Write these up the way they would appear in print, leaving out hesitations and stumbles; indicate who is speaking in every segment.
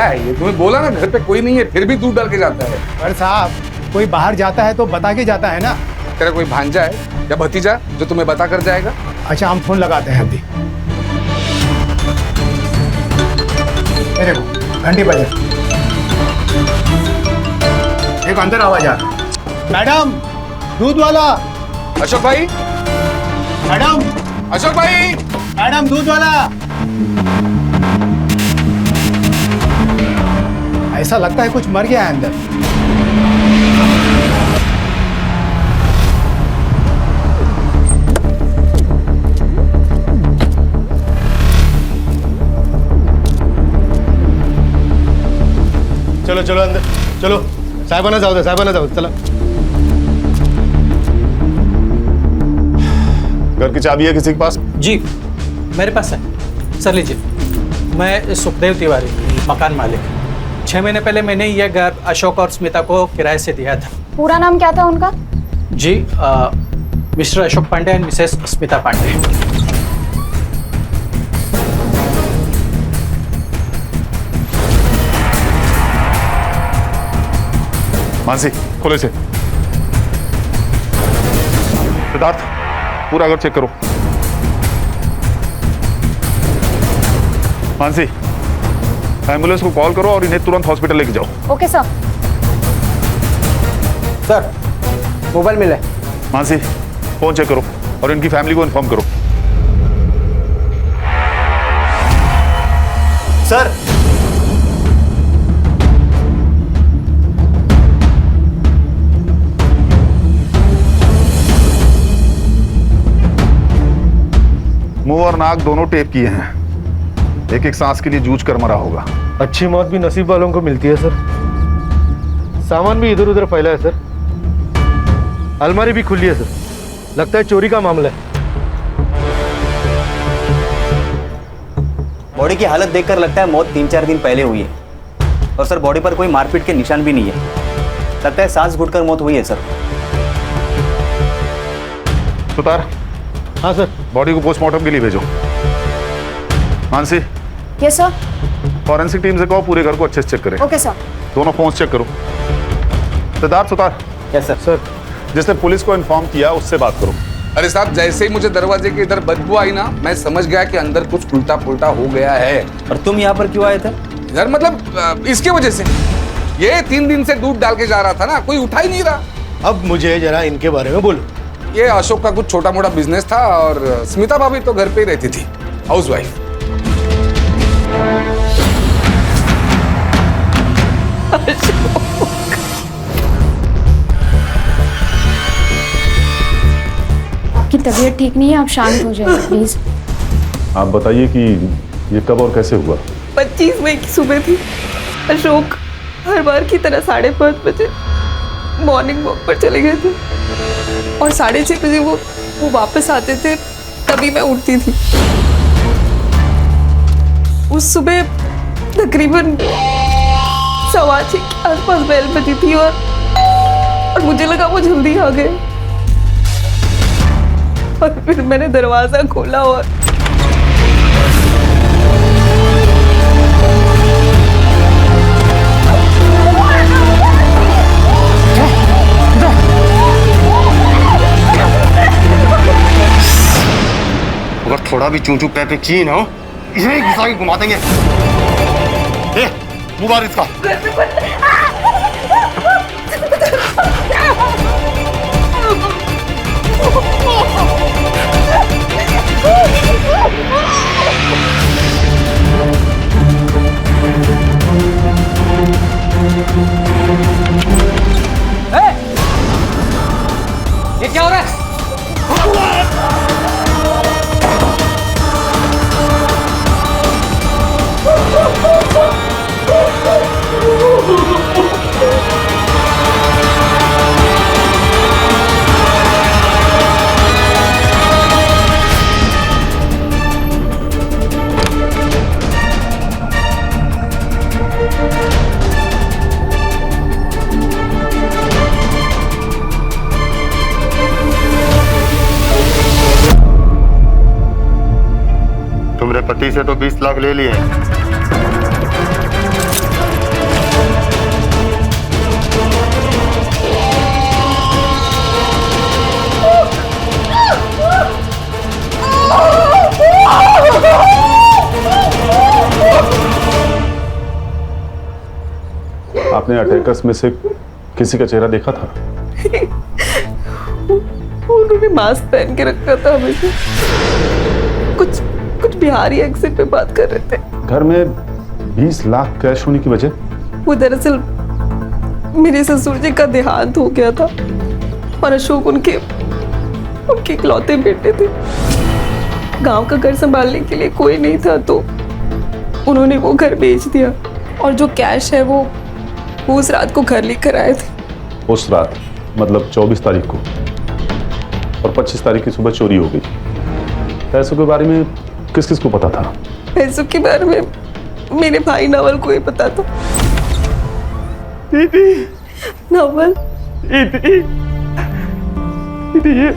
Speaker 1: क्या है ये? तुम्हें बोला ना घर पे कोई नहीं है, फिर भी दूध डाल के जाता है।
Speaker 2: पर साहब कोई बाहर जाता है तो बता के जाता है ना।
Speaker 1: तेरा कोई भांजा है या भतीजा जो तुम्हें बता कर जाएगा?
Speaker 2: अच्छा हम फोन लगाते हैं अभी। मेरे को घंटी बजे एक अंदर आवाज आ रहा। मैडम दूध वाला।
Speaker 1: अशोक भाई,
Speaker 2: मैडम,
Speaker 1: अशोक भाई,
Speaker 2: मैडम दूध वाला। ऐसा लगता है कुछ मर गया है अंदर।
Speaker 3: चलो चलो अंदर चलो। साहेबाना जाओ दे, साहेबाना जाओ। चलो। घर की चाबी है किसी के पास?
Speaker 4: जी मेरे पास है सर, लीजिए। मैं सुखदेव तिवारी, मकान मालिक। 6 महीने पहले मैंने यह घर अशोक और स्मिता को किराए से दिया था।
Speaker 5: पूरा नाम क्या था उनका?
Speaker 4: जी mister Ashok Pande and missus Smita Pande.
Speaker 3: Mansi Khole से। सिद्धार्थ पूरा घर चेक करो। मानसी एम्बुलेंस को कॉल करो और इन्हें तुरंत हॉस्पिटल लेके जाओ।
Speaker 5: Okay sir.
Speaker 6: सर मोबाइल मिला है।
Speaker 3: मानसी फोन चेक करो और इनकी फैमिली को इन्फॉर्म करो।
Speaker 6: सर
Speaker 3: मुंह और नाक दोनों टेप किए हैं। एक एक सांस के लिए जूझ कर मरा होगा।
Speaker 7: अच्छी मौत भी नसीब वालों को मिलती है सर। सामान भी इधर उधर फैला है सर। अलमारी भी खुली है सर। लगता है चोरी का मामला है।
Speaker 6: बॉडी की हालत देखकर लगता है मौत 3-4 दिन पहले हुई है। और सर बॉडी पर कोई मारपीट के निशान भी नहीं है। लगता है सांस घुटकर मौत हुई है सर।
Speaker 3: सुतार।
Speaker 7: हाँ सर।
Speaker 3: बॉडी को पोस्टमार्टम के लिए भेजो। Mansi
Speaker 5: yes sir.
Speaker 3: Forensic team से कहो पूरे घर को अच्छे से चेक करें।
Speaker 5: Okay sir.
Speaker 3: दोनों फोन चेक करो। Siddharth Sutar.
Speaker 6: Yes sir.
Speaker 7: Sir
Speaker 3: जिसने पुलिस को इन्फॉर्म किया उससे बात करो।
Speaker 1: अरे साहब जैसे ही मुझे दरवाजे के इधर बदबू आई ना, मैं समझ गया कि अंदर कुछ उल्टा पुल्टा हो गया है।
Speaker 6: और तुम यहाँ पर क्यों आए थे?
Speaker 1: इधर मतलब इसके वजह से। ये 3 दिन से दूध डाल के जा रहा था ना, कोई उठा ही नहीं रहा।
Speaker 7: अब मुझे जरा इनके बारे में बोलो।
Speaker 1: ये अशोक का कुछ छोटा मोटा बिजनेस था और स्मिता भाभी तो घर पे ही रहती थी, हाउसवाइफ।
Speaker 5: आपकी तबीयत ठीक नहीं है, आप शांत हो जाइए प्लीज।
Speaker 3: आप बताइए कि ये कब और कैसे हुआ?
Speaker 8: 25 मई की सुबह थी। अशोक हर बार की तरह 5:30 बजे मॉर्निंग वॉक पर चले गए थे और 6:30 बजे वो वापस आते थे, तभी मैं उठती थी। उस सुबह तकरीबन 6:15 के आसपास बेल बजी थी और मुझे लगा वो जल्दी आ गए। और फिर मैंने दरवाजा खोला और
Speaker 7: अगर थोड़ा भी चूचू पे की ना हो, इसे घुसा के घुमा देंगे। मुबारक इसका।
Speaker 6: ये क्या हो रहा है?
Speaker 7: तुमरे पति से तो 20 लाख ले लिए।
Speaker 3: आपने अटैकर्स में से किसी का चेहरा देखा था?
Speaker 8: उन्होंने मास्क पहन के रखा था हमेशा। कुछ बिहारी एक्सेंट में बात कर रहे थे।
Speaker 3: घर में 20 लाख कैश होने की वजह?
Speaker 8: वो दरअसल मेरे ससुर जी का देहांत हो गया था और अशोक उनके इकलौते बेटे थे। गांव का घर संभालने के लिए कोई नहीं था तो उन्होंने वो घर बेच दिया और जो कैश है वो उस रात को घर लेकर आए थे।
Speaker 3: उस रात मतलब 24 तारीख को, और 25 तारीख की सुबह चोरी हो गई। पैसों के बारे में किस किस को पता था?
Speaker 8: पैसों के बारे में मेरे भाई नवल को ही पता था।
Speaker 7: दीदी,
Speaker 8: नवल,
Speaker 7: दीदी, ये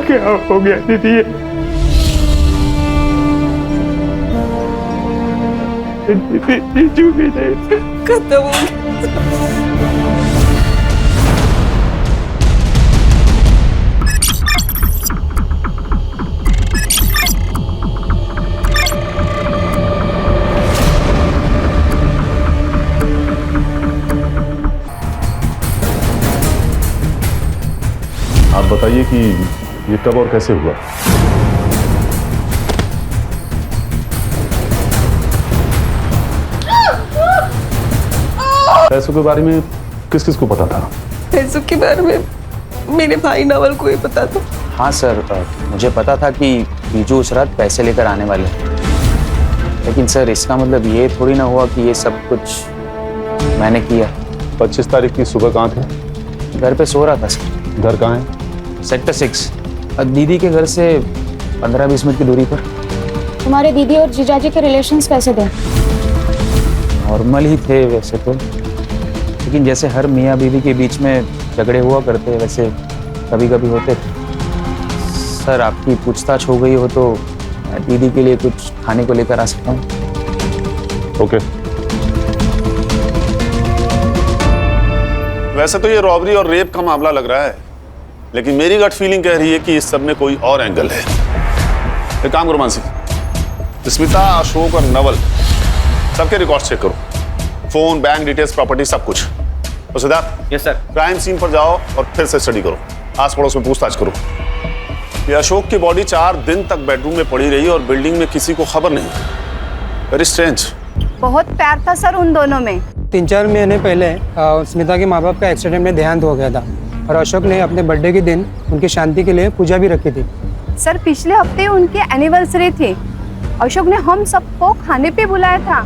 Speaker 7: क्या हो गया दीदी? दीदी चुप ही नहीं।
Speaker 8: खत्म हो गया।
Speaker 3: आप बताइए कि ये कब और कैसे हुआ? पैसों के बारे में किस किस को पता था?
Speaker 8: पैसों के बारे में मेरे भाई नवल को ही पता था।
Speaker 6: हाँ सर, मुझे पता था कि बीजू उस रात पैसे लेकर आने वाले, लेकिन सर इसका मतलब ये थोड़ी ना हुआ कि ये सब कुछ मैंने किया।
Speaker 3: 25 तारीख की सुबह कहाँ थे?
Speaker 6: घर पे सो रहा था सर।
Speaker 3: घर कहाँ है?
Speaker 6: सेक्टर 6, दीदी के घर से 15-20 मिनट की दूरी पर।
Speaker 5: तुम्हारे दीदी और जीजाजी के रिलेशंस कैसे थे?
Speaker 6: नॉर्मल ही थे वैसे तो, लेकिन जैसे हर मियाँ बीवी के बीच में झगड़े हुआ करते वैसे कभी कभी होते थे। सर आपकी पूछताछ हो गई हो तो मैं दीदी के लिए कुछ खाने को लेकर आ सकता हूँ?
Speaker 3: ओके।
Speaker 9: वैसे तो ये रॉबरी और रेप का मामला लग रहा है, लेकिन मेरी गट फीलिंग कह रही है कि इस सब में कोई और एंगल है। एक काम करो मानसी, स्मिता, अशोक और नवल सबके रिकॉर्ड चेक करो, फोन, बैंक डिटेल्स, प्रॉपर्टी, सब कुछ। तो Siddharth,
Speaker 6: yes sir.
Speaker 9: Crime scene पर जाओ और फिर से स्टडी करो, आस पड़ोस में पूछताछ करो। ये अशोक की बॉडी 4 दिन तक बेडरूम में पड़ी रही और बिल्डिंग में किसी को खबर नहीं। Very strange.
Speaker 10: बहुत प्यार था सर उन दोनों में।
Speaker 11: 3-4 महीने पहले स्मिता के माँ बाप का एक्सीडेंट में देहांत हो गया था और अशोक ने अपने बर्थडे के दिन उनकी शांति के लिए पूजा भी रखी थी।
Speaker 10: सर पिछले हफ्ते उनकी एनिवर्सरी थी। अशोक ने हम सबको खाने पे बुलाया था।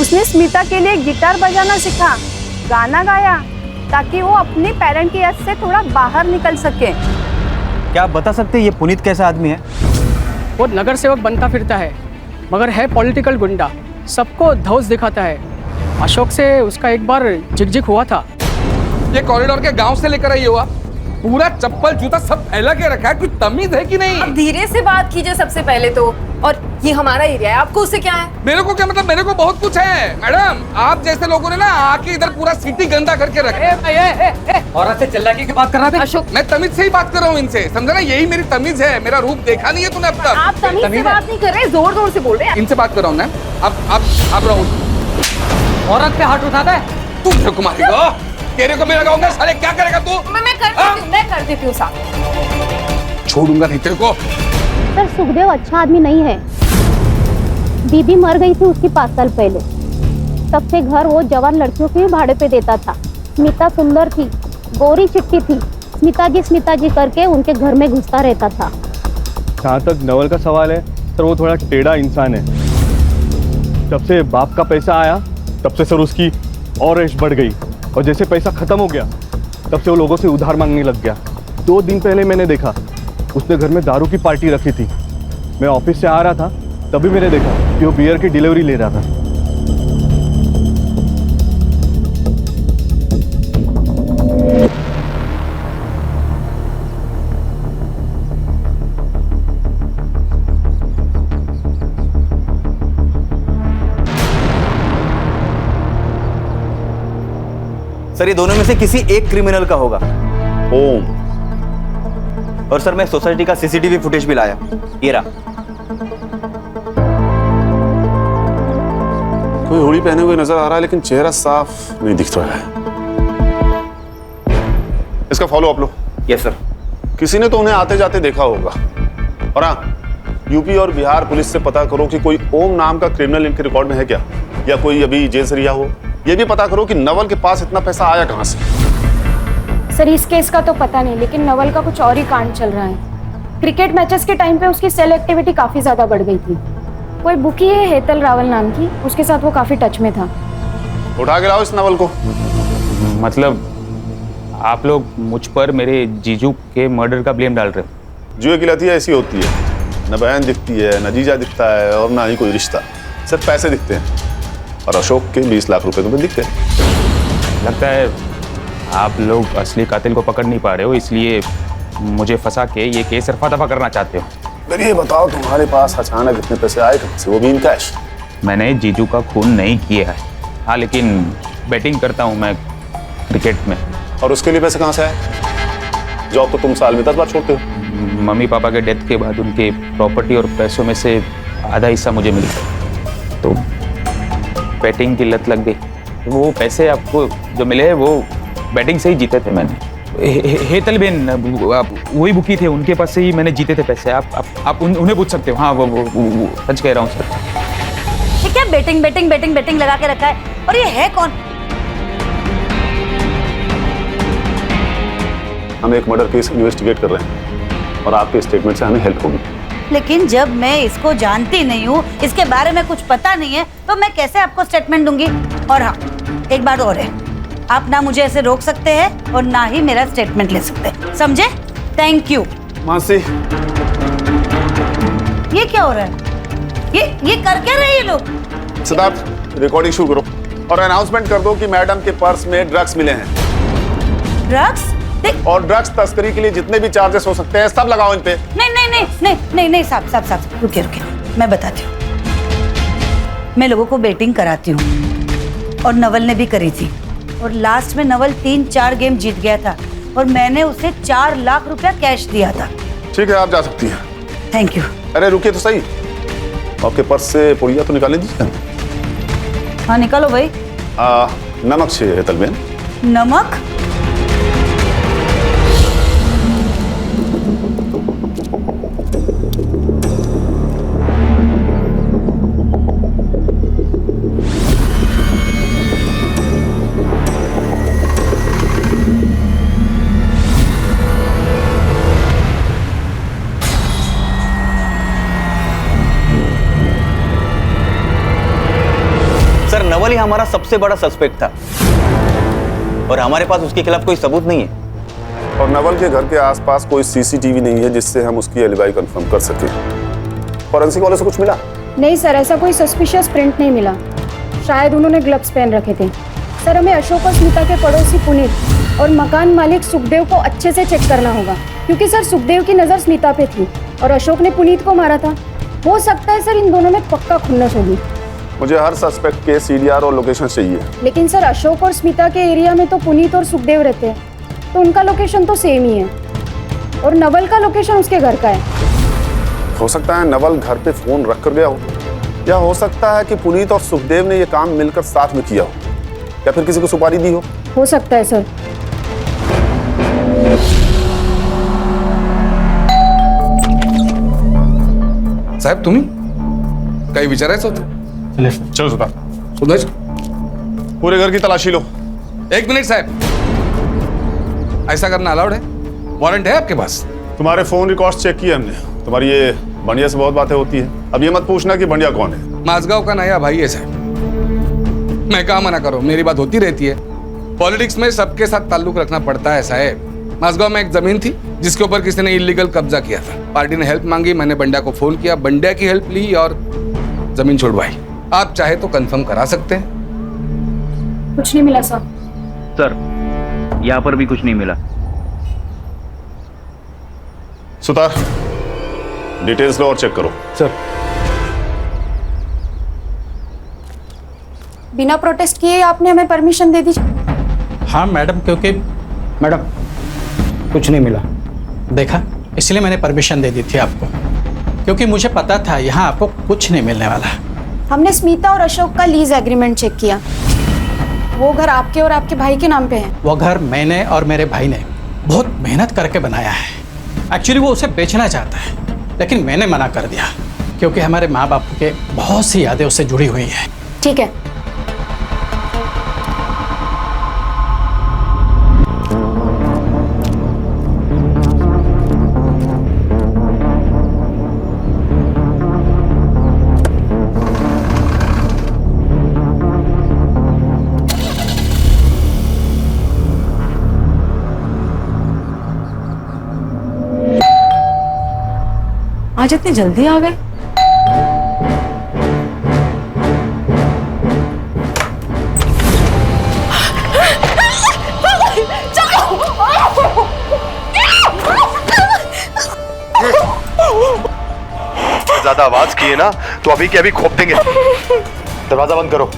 Speaker 10: उसने स्मिता के लिए गिटार बजाना सीखा, गाना गाया, ताकि वो अपने पेरेंट की याद से थोड़ा बाहर निकल सके।
Speaker 6: क्या आप बता सकते हैं ये पुनीत कैसा आदमी है?
Speaker 11: वो नगर सेवक बनता फिरता है मगर है पॉलिटिकल गुंडा, सबको धौस दिखाता है। अशोक से उसका एक बार झिकझिक हुआ था।
Speaker 1: ये कॉरिडोर के गांव से लेकर आई हुआ, पूरा चप्पल जूता सब फैला के रखा है, कुछ तमीज है कि नहीं?
Speaker 8: अब धीरे से बात कीजिए सबसे पहले तो। और ये हमारा एरिया है, आपको उससे क्या है?
Speaker 1: मेरे को क्या मतलब? मेरे को बहुत कुछ है मैडम। आप जैसे लोगों ने ना आके इधर पूरा सिटी गंदा करके रखे।
Speaker 11: औरत से चिल्लाने की बात कर रहा था
Speaker 8: अशोक,
Speaker 1: मैं तमीज से ही बात कर रहा हूँ इनसे, समझा ना? यही मेरी तमीज है। मेरा रूप देखा नहीं है तूने अब तक?
Speaker 8: आप तमीज से बात नहीं कर रहे, जोर जोर से बोल रहे हैं।
Speaker 1: इनसे बात कर रहा हूँ ना। अब राहुल,
Speaker 11: औरत पे हाथ उठाता है
Speaker 1: तू मेरे को मारेगा? तेरे को मैं लगाऊंगा साले, क्या करेगा तू?
Speaker 8: मैं कर देती हूँ साहब।
Speaker 1: छोड़ूंगा नहीं तेरे को।
Speaker 10: सर सुखदेव अच्छा आदमी नहीं है। दीदी मर गई थी उसकी 5 साल पहले, तब से घर वो जवान लड़कियों के भाड़े पे देता था। स्मिता सुंदर थी, गोरी चिट्टी थी, स्मिता जी करके उनके घर में घुसता रहता था।
Speaker 7: जहाँ तक नवल का सवाल है सर, वो थोड़ा टेढ़ा इंसान है। जब से बाप का पैसा आया तब से सर उसकी और ऐश बढ़ गई, और जैसे पैसा खत्म हो गया तब से वो लोगों से उधार मांगने लग गया। 2 दिन पहले मैंने देखा उसने घर में दारू की पार्टी रखी थी। मैं ऑफिस से आ रहा था तभी मैंने देखा कि वो बियर की डिलीवरी ले रहा था।
Speaker 6: सर ये दोनों में से किसी एक क्रिमिनल का होगा।
Speaker 9: ओम।
Speaker 6: और सर मैं सोसाइटी का सीसीटीवी फुटेज भी लाया, ये रहा।
Speaker 9: कोई हुडी पहने हुए नजर आ रहा है, लेकिन चेहरा साफ नहीं दिख रहा है। इसका फॉलो अप लो।
Speaker 6: Yes sir.
Speaker 9: किसी ने तो उन्हें आते जाते देखा होगा। और हाँ, यूपी और बिहार पुलिस से पता करो कि कोई ओम नाम का क्रिमिनल इनके रिकॉर्ड में है क्या, या कोई अभी जेल से रिहा हो। यह भी पता करो कि नवल के पास इतना पैसा आया कहां से।
Speaker 5: सर इस केस का तो पता नहीं, लेकिन नवल का कुछ और ही कांड चल रहा है। क्रिकेट मैचेस के टाइम पे उसकी सेल एक्टिविटी काफी ज्यादा बढ़ गई थी। कोई बुकी है हेतल रावल नाम की, उसके साथ वो काफी टच में था।
Speaker 9: उठा के लाओ इस नवल को।
Speaker 6: मतलब आप लोग मुझ पर मेरे जीजू के मर्डर का ब्लेम डाल रहे हो?
Speaker 9: जुए की लतियां ऐसी होती है, न बहन दिखती है, न जीजा दिखता है, और ना ही कोई रिश्ता, सिर्फ पैसे दिखते हैं। और अशोक के 20 लाख रुपए तुम्हें दिखते हैं।
Speaker 6: लगता है आप लोग असली कातिल को पकड़ नहीं पा रहे हो, इसलिए मुझे फंसा के ये केस रफा दफा करना चाहते हो।
Speaker 9: फिर ये बताओ, तुम्हारे पास अचानक इतने पैसे आए कहां से, वो भी इन कैश?
Speaker 6: मैंने जीजू का खून नहीं किया है, हाँ, लेकिन बैटिंग करता हूँ मैं क्रिकेट में।
Speaker 9: और उसके लिए पैसे कहाँ से आए? जॉब तो तुम साल में 10 बार छोड़ते हो।
Speaker 6: मम्मी पापा के डेथ के बाद उनके प्रॉपर्टी और पैसों में से आधा हिस्सा मुझे मिल गया, तो बैटिंग की लत लग गई। वो पैसे आपको जो मिले हैं वो बैटिंग से ही जीते थे मैंने। हेतल बेन वही बुकी थे, उनके पास से ही मैंने जीते थे पैसे। आप उन्हें पूछ सकते हो। हाँ वो सच कह रहा हूँ सर।
Speaker 12: ये क्या बैटिंग बैटिंग बैटिंग बैटिंग लगा के रखा है? और ये है कौन?
Speaker 9: हम एक मर्डर केस इन्वेस्टिगेट कर रहे हैं और आपके स्टेटमेंट से हमें हेल्प होगी।
Speaker 12: लेकिन जब मैं इसको जानती नहीं हूँ, इसके बारे में कुछ पता नहीं है, तो मैं कैसे आपको स्टेटमेंट दूंगी? और हाँ, एक बात और है, आप ना मुझे ऐसे रोक सकते हैं और ना ही मेरा स्टेटमेंट ले सकते हैं, समझे? Thank you.
Speaker 9: मासी,
Speaker 12: ये क्या हो रहा है? ये कर क्या रहे हैं ये लोग?
Speaker 9: सिद्धार्थ, रिकॉर्डिंग शुरू करो और अनाउंसमेंट कर दो कि मैडम के पर्स में ड्रग्स मिले हैं।
Speaker 12: ड्रग्स?
Speaker 9: और ड्रग्स तस्करी के लिए जितने भी चार्जेस हो सकते हैं सब लगाओ इन पे।
Speaker 12: नहीं साहब रुकिए, मैं बताती हूँ। मैं लोगों को बेटिंग कराती हूँ और नवल ने भी करी थी, और लास्ट में नवल 3-4 गेम जीत गया था और मैंने उसे 4 लाख रुपया कैश दिया था।
Speaker 9: ठीक है, आप जा सकती हैं।
Speaker 12: Thank you.
Speaker 9: अरे रुकिए तो सही, आपके पर्स से पुड़िया तो निकाल लीजिए।
Speaker 12: हाँ निकालो भाई।
Speaker 9: नमक चाहिए हेतल बेन।
Speaker 12: नमक?
Speaker 13: सर नवल ही हमारा सबसे बड़ा सस्पेक्ट था और हमारे पास उसके खिलाफ कोई सबूत नहीं है।
Speaker 9: और नवल के घर के आसपास कोई सीसीटीवी नहीं है जिससे हम उसकी एलिबाई कंफर्म कर सके। फॉरेंसिक वाले से कुछ मिला?
Speaker 5: नहीं सर, ऐसा कोई सस्पिशियस प्रिंट नहीं मिला। शायद उन्होंने ग्लव्स पहन रखे थे। सर हमें अशोक और स्मिता के पड़ोसी पुनीत और मकान मालिक सुखदेव को अच्छे से चेक करना होगा, क्योंकि सर सुखदेव की नज़र स्मिता पे थी और अशोक ने पुनीत को मारा था। हो सकता है सर इन दोनों में पक्का खुन्नस होगी।
Speaker 9: मुझे हर सस्पेक्ट के सीडीआर और लोकेशन चाहिए।
Speaker 5: लेकिन सर अशोक और स्मिता के एरिया में तो पुनीत और सुखदेव रहते हैं, तो उनका लोकेशन तो सेम ही है, और नवल का लोकेशन उसके घर का है।
Speaker 9: हो सकता है नवल घर पे फोन रख कर गया हो, या हो सकता है कि पुनीत और सुखदेव ने यह काम मिलकर साथ में किया हो, या फिर किसी को सुपारी दी हो
Speaker 5: सकता है सर।
Speaker 1: साहेब तुम्ही काही विचारायचं होतं?
Speaker 9: चलो
Speaker 1: सुदेश,
Speaker 9: पूरे घर की तलाशी लो।
Speaker 1: 1 मिनट साहब, ऐसा करना अलाउड है? वारंट है आपके पास?
Speaker 9: तुम्हारे फोन रिकॉर्ड्स चेक किए हमने, तुम्हारी ये बंडिया से बहुत बातें होती है। अब ये मत पूछना कि बंडिया कौन है।
Speaker 1: माझगांव का नया भाई है साहब। मैं कहा मना करो, मेरी बात होती रहती है। पॉलिटिक्स में सबके साथ ताल्लुक रखना पड़ता है साहब। माझगांव में एक जमीन थी जिसके ऊपर किसी ने इलीगल कब्जा किया था। पार्टी ने हेल्प मांगी, मैंने बंडिया को फोन किया, बंडिया की हेल्प ली और जमीन छुड़वाई। आप चाहे तो कंफर्म करा सकते हैं।
Speaker 5: कुछ नहीं मिला सर।
Speaker 6: सर यहाँ पर भी कुछ नहीं मिला।
Speaker 9: सुतार, डिटेल्स लो और चेक करो।
Speaker 7: सर
Speaker 5: बिना प्रोटेस्ट किए आपने हमें परमिशन दे दी?
Speaker 4: हाँ मैडम, क्योंकि मैडम कुछ नहीं मिला, देखा, इसलिए मैंने परमिशन दे दी थी आपको, क्योंकि मुझे पता था यहाँ आपको कुछ नहीं मिलने वाला।
Speaker 5: हमने स्मिता और अशोक का लीज एग्रीमेंट चेक किया। वो घर आपके और आपके भाई के नाम पे है।
Speaker 4: वो घर मैंने और मेरे भाई ने बहुत मेहनत करके बनाया है। एक्चुअली वो उसे बेचना चाहता है, लेकिन मैंने मना कर दिया क्योंकि हमारे माँ बाप के बहुत सी यादें उससे जुड़ी हुई हैं।
Speaker 5: ठीक है।
Speaker 8: आज इतनी जल्दी आ गए?
Speaker 7: ज्यादा आवाज किए ना तो अभी के अभी खोप देंगे। दरवाजा बंद करो।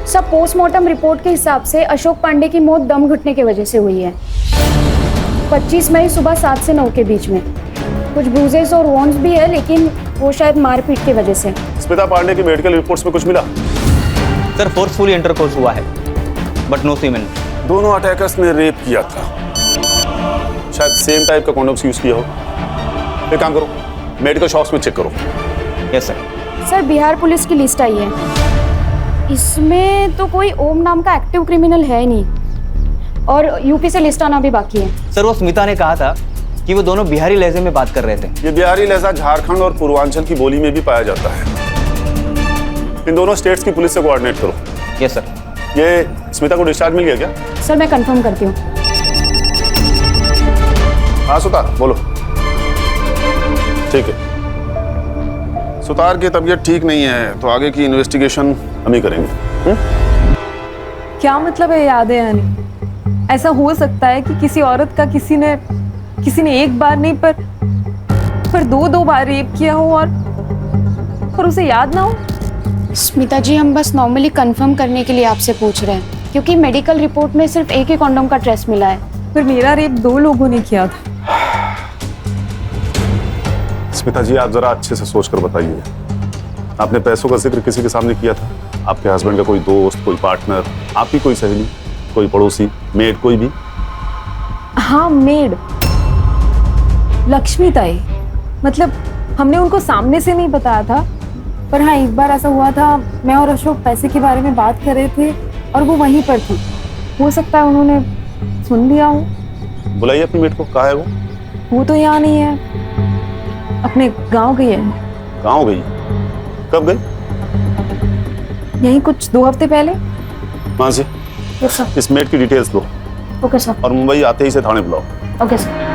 Speaker 5: सब पोस्टमार्टम रिपोर्ट के हिसाब से अशोक पांडे की मौत दम घुटने की वजह से हुई है। 25 मई सुबह 7 से 9 के बीच में। कुछ ब्रूजेस और वॉन्स भी है, लेकिन वो शायद मारपीट की वजह से।
Speaker 9: स्मिता पांडे की मेडिकल रिपोर्ट्स में कुछ मिला?
Speaker 13: सर फोर्सफुली इंटरकोर्स हुआ है, बट नो सीमेन।
Speaker 9: दोनों अटैकर्स ने रेप किया था, शायद सेम टाइप का कॉन्डोम्स यूज किया हो। एक काम करो, मेडिकल शॉप्स में चेक करो।
Speaker 13: Yes sir.
Speaker 5: Sir Bihar police की लिस्ट आई है, इसमें तो कोई ओम नाम का एक्टिव क्रिमिनल है नहीं, और यूपी से लिस्ट आना भी बाकी है।
Speaker 13: सर वो स्मिता ने कहा था कि वो दोनों बिहारी लहजे में बात कर रहे थे।
Speaker 9: ये बिहारी लहजा झारखंड और पूर्वांचल की बोली में भी पाया जाता है। इन दोनों स्टेट्स की पुलिस से कोऑर्डिनेट करो।
Speaker 13: Yes sir.
Speaker 9: ये स्मिता को डिस्चार्ज मिल गया क्या?
Speaker 5: सर मैं कंफर्म करती हूँ।
Speaker 9: हाँ सुतार बोलो। ठीक है, सुतार की तबीयत ठीक नहीं है, तो आगे की इन्वेस्टिगेशन हम ही करेंगे।
Speaker 8: क्या मतलब है यादें आनी? ऐसा हो सकता है कि किसी औरत का किसी ने एक बार नहीं पर दो बार रेप किया हो और उसे याद ना हो?
Speaker 5: स्मिता जी, हम बस नॉर्मली कंफर्म करने के लिए आपसे पूछ रहे हैं, क्योंकि मेडिकल रिपोर्ट में सिर्फ एक ही कॉन्डोम का ट्रेस मिला है।
Speaker 8: फिर मेरा रेप 2 लोगों ने किया था।
Speaker 9: स्मिता जी, आप जरा अच्छे से सोचकर बताइए, आपने पैसों का जिक्र किसी के सामने किया था? आपके हस्बैंड का कोई दोस्त, कोई पार्टनर, आपकी कोई सहेली, कोई पड़ोसी, मेड, कोई भी?
Speaker 8: हाँ, मेड लक्ष्मी ताई। मतलब हमने उनको सामने से नहीं बताया था, पर हाँ एक बार ऐसा हुआ था, मैं और अशोक पैसे के बारे में बात कर रहे थे और वो वहीं पर थी। हो सकता है उन्होंने सुन लिया हो।
Speaker 9: बुलाइए अपनी मेड को। कहाँ है वो?
Speaker 8: वो तो यहाँ नहीं है, अपने गांव गई है।
Speaker 9: गाँव गई? कब गई?
Speaker 8: यही कुछ 2 हफ्ते पहले।
Speaker 9: वहाँ से इस मेड की डिटेल्स लो।
Speaker 5: Okay sir.
Speaker 9: और मुंबई आते ही से थाने बुलाओ।
Speaker 5: Okay sir.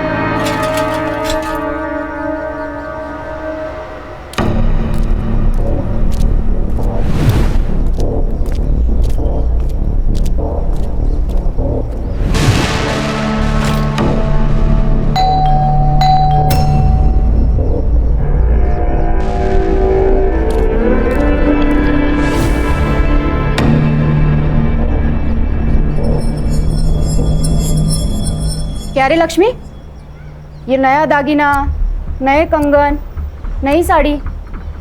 Speaker 5: क्या रे लक्ष्मी, ये नया दागिना, नए कंगन, नई साड़ी,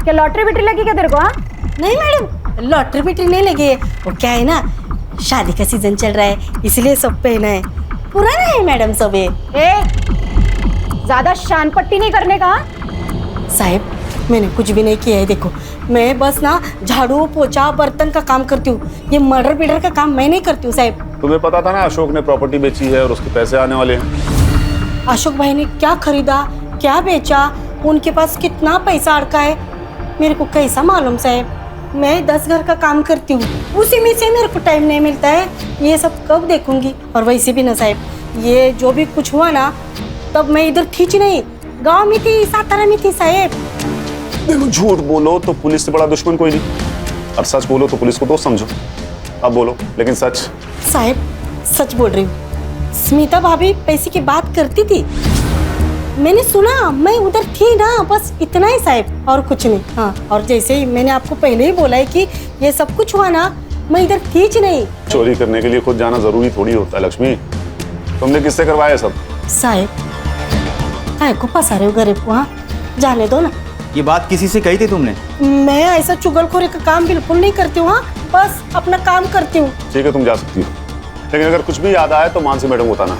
Speaker 5: क्या लॉटरी बिटरी लगी क्या तेरे को? हाँ
Speaker 14: नहीं मैडम, लॉटरी बिटरी नहीं लगी है। वो क्या है ना, शादी का सीजन चल रहा है इसलिए सब पहना है। पुराना है मैडम सब ये।
Speaker 5: ज्यादा शान पट्टी नहीं करने का।
Speaker 14: साहब मैंने कुछ भी नहीं किया है, देखो मैं बस ना झाड़ू पोछा बर्तन का काम करती हूँ, ये मर्डर पीडर का काम मैं नहीं करती हूँ साहब।
Speaker 9: तुम्हें पता था ना अशोक ने प्रॉपर्टी बेची है और उसके पैसे आने वाले हैं।
Speaker 14: अशोक भाई ने क्या खरीदा क्या बेचा, उनके पास कितना पैसा अड़का है, मेरे को कैसा मालूम साहब। मैं 10 घर का काम करती हूँ, उसी में से मेरे को टाइम नहीं मिलता है, ये सब कब देखूंगी। और वैसे भी ना साहब, ये जो भी कुछ हुआ ना तब मैं इधर थी नहीं, गांव में थी, सातारा में थी साहब।
Speaker 9: देखो झूठ बोलो तो पुलिस से बड़ा दुश्मन कोई नहीं, और सच बोलो तो पुलिस को दोस्त समझो। अब बोलो लेकिन सच।
Speaker 14: साहब सच बोल रही हूँ, स्मिता भाभी पैसे की बात करती थी, मैंने सुना, मैं उधर थी ना, बस इतना ही साहब और कुछ नहीं। हाँ और जैसे ही मैंने आपको पहले ही बोला है कि ये सब कुछ हुआ ना, मैं इधर थी नहीं।
Speaker 9: चोरी करने के लिए खुद जाना जरूरी थोड़ी होता है लक्ष्मी, तुमने किससे करवाया सब?
Speaker 14: साहब काय को फंसा रहे हो गरीब को? हाँ जाने दो ना।
Speaker 13: ये बात किसी से कही थी तुमने?
Speaker 14: मैं ऐसा चुगलखोरी का काम बिल्कुल नहीं करती हूँ। हाँ बस अपना काम करती हूँ।
Speaker 9: ठीक है तुम जा सकती हो, लेकिन अगर कुछ भी याद आए तो मानसी मैडम को बताना।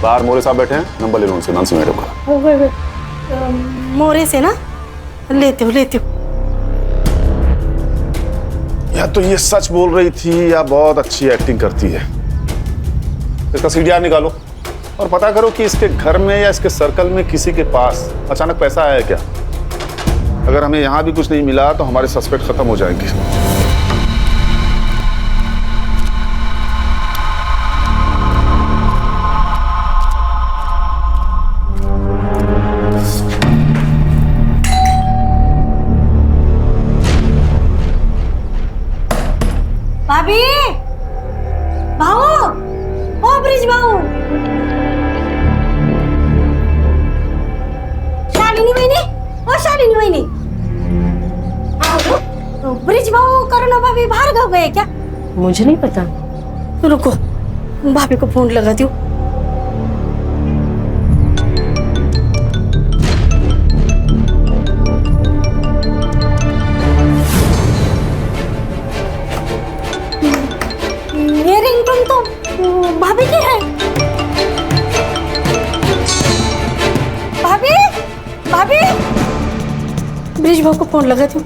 Speaker 9: बाहर मोरे साहब बैठे हैं, नंबर ले लो उनसे मानसी मैडम का।
Speaker 14: मोरे से ना लेते हो।
Speaker 9: या तो ये सच बोल रही थी या बहुत अच्छी एक्टिंग करती है। इसका सीडीआर निकालो और पता करो कि इसके घर में या इसके सर्कल में किसी के पास अचानक पैसा आया है क्या। अगर हमें यहाँ भी कुछ नहीं मिला तो हमारे सस्पेक्ट खत्म हो जाएंगे।
Speaker 14: भाभी, भाऊ, ओ ब्रिज भाऊ, शालिनी वहिनी, ओ शालिनी वहिनी, ब्रिज भाऊ करुणा भाभी बाहर गाँव गए क्या?
Speaker 8: मुझे नहीं पता।
Speaker 14: रुको भाभी को फोन लगाती हूँ। ये रिंगटोन तो भाभी की है। भाभी, भाभी, ब्रिज भाऊ को फोन लगाती हूँ।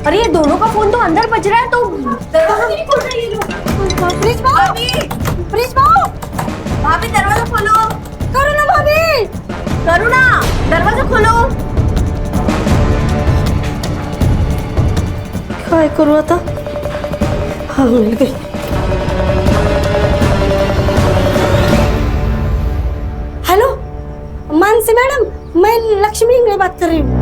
Speaker 5: अरे ये दोनों का फोन तो अंदर बज रहा है, तो
Speaker 14: ब्रिज भाऊ, ब्रिज भाऊ,
Speaker 5: भाभी दरवाजा खोलो।
Speaker 14: करुणा भाभी,
Speaker 5: करुणा दरवाजा खोलो।
Speaker 14: काय करू आता? हाँ मिल गई। हेलो मानसी मैडम, मैं लक्ष्मी इंगले बात कर रही हूँ।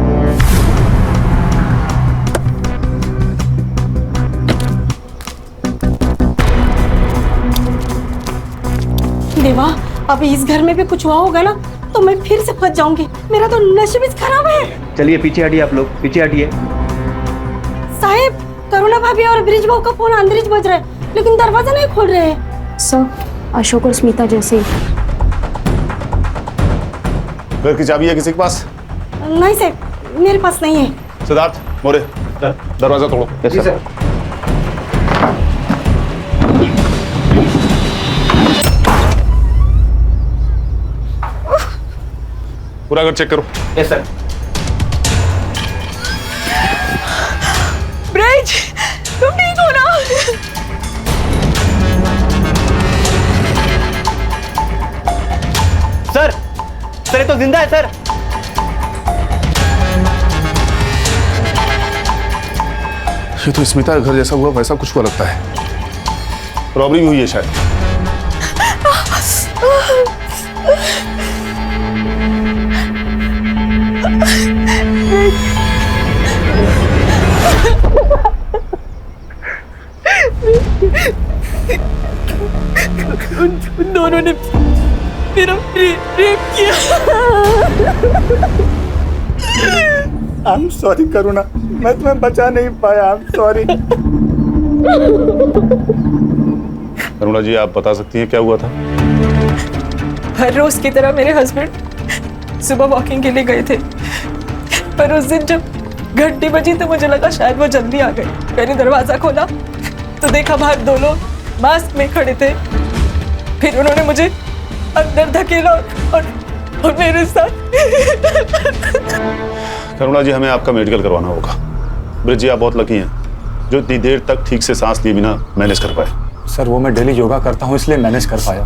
Speaker 14: देवा, अब इस घर में भी कुछ हुआ होगा ना तो मैं फिर से फंस जाऊंगी। मेरा तो नसीब खराब है।
Speaker 13: चलिए पीछे हटिए, आप लोग पीछे हटिए।
Speaker 14: साहब करुणा भाभी और ब्रिज भाऊ का फोन अंदर ही बज रहा है, लेकिन दरवाजा नहीं खोल रहे हैं।
Speaker 5: सर अशोक और स्मिता जैसे।
Speaker 9: घर की चाबी है किसी के पास?
Speaker 14: नहीं सर मेरे पास नहीं है।
Speaker 9: सिद्धार्थ, मोरे, दरवाजा तोड़ो।
Speaker 13: Yes sir.
Speaker 9: पूरा घर चेक करो।
Speaker 13: Yes sir.
Speaker 8: ब्रिज, तुम ठीक हो ना?
Speaker 13: सर, सर ये तो जिंदा है सर।
Speaker 9: ये तो स्मिता के घर जैसा हुआ वैसा कुछ हुआ लगता है। रॉबरी भी हुई है शायद।
Speaker 8: उन दोनों ने मेरा रेप किया।
Speaker 2: I'm sorry करुणा, मैं तुम्हें बचा नहीं पाया। I'm sorry।
Speaker 9: करुणा जी, आप बता सकती हैं क्या हुआ था?
Speaker 8: हर रोज की तरह मेरे हस्बैंड सुबह वॉकिंग के लिए गए थे, पर उस दिन जब घंटी बजी तो मुझे लगा शायद वो जल्दी आ गए। मैंने दरवाजा खोला तो देखा बाहर 2 लोग मास्क में खड़े थे। फिर उन्होंने मुझे अंदर धकेला और मेरे साथ।
Speaker 9: करुणा जी, हमें आपका मेडिकल करवाना होगा। ब्रिज जी, आप बहुत लकी हैं जो इतनी देर तक ठीक से सांस लिए बिना मैनेज कर पाए।
Speaker 2: सर वो मैं डेली योगा करता हूँ इसलिए मैनेज कर पाया,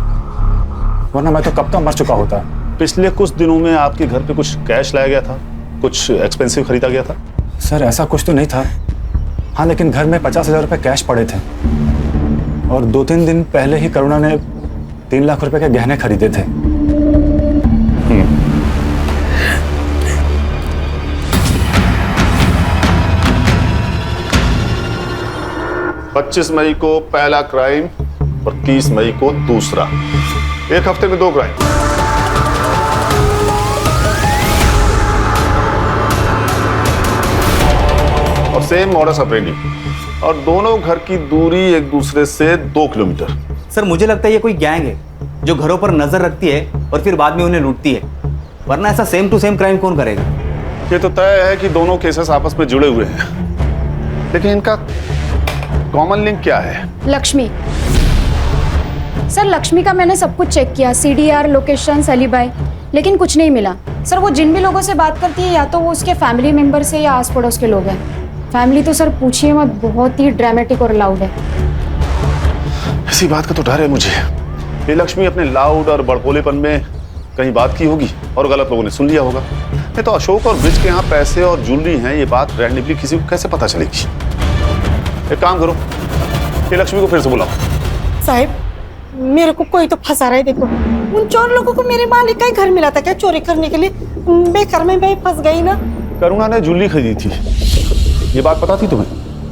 Speaker 2: वरना मैं तो कब का मर चुका होता।
Speaker 9: पिछले कुछ दिनों में आपके घर पे कुछ कैश लाया गया था, कुछ एक्सपेंसिव खरीदा गया था?
Speaker 2: सर ऐसा कुछ तो नहीं था, हाँ लेकिन घर में 50,000 रुपये कैश पड़े थे और 2-3 दिन पहले ही करुणा ने 3 लाख रुपए के गहने खरीदे थे।
Speaker 9: 25 मई को पहला क्राइम और 30 मई को दूसरा। 1 हफ्ते में 2 क्राइम। और सेम मॉडस ऑपरेंडी, और दोनों घर की दूरी एक दूसरे से 2 किलोमीटर।
Speaker 13: सर मुझे लगता है ये कोई गैंग है जो घरों पर नजर रखती है और फिर बाद में उन्हें लूटती है, वरना ऐसा सेम टू सेम क्राइम कौन करेगा?
Speaker 9: ये तो तय है कि दोनों केसेस आपस में जुड़े हुए हैं, लेकिन इनका कॉमन लिंक क्या है?
Speaker 5: लक्ष्मी। सर लक्ष्मी का मैंने सब कुछ चेक किया, CDR, लोकेशन, एलिबाई, लेकिन कुछ नहीं मिला। सर वो जिन भी लोगों से बात करती है या तो वो उसके फैमिली मेंबर से या आस पड़ोस के लोग हैं। फैमिली तो सर पूछिए मत, बहुत ही ड्रामेटिक और लाउड है।
Speaker 9: इसी बात का तो डर है मुझे। ये लक्ष्मी अपने लाउड और बड़बोलेपन में कहीं बात की होगी और गलत लोगों ने सुन लिया होगा। नहीं तो अशोक और ब्रिज के यहाँ पैसे और ज्वेलरी हैं, ये बात रैंडमली किसी को कैसे पता चलेगी? एक काम करो, ये लक्ष्मी को फिर से बुलाओ।
Speaker 14: साहब मेरे को कोई तो फंसा रहा है। देखो उन चोर लोगों को मेरे मालिक का ही घर मिला था क्या चोरी करने के लिए? बेकार में मैं फंस गई ना।
Speaker 9: करुणा ने ज्वेलरी खरीदी थी, ये बात पता थी तुम्हें?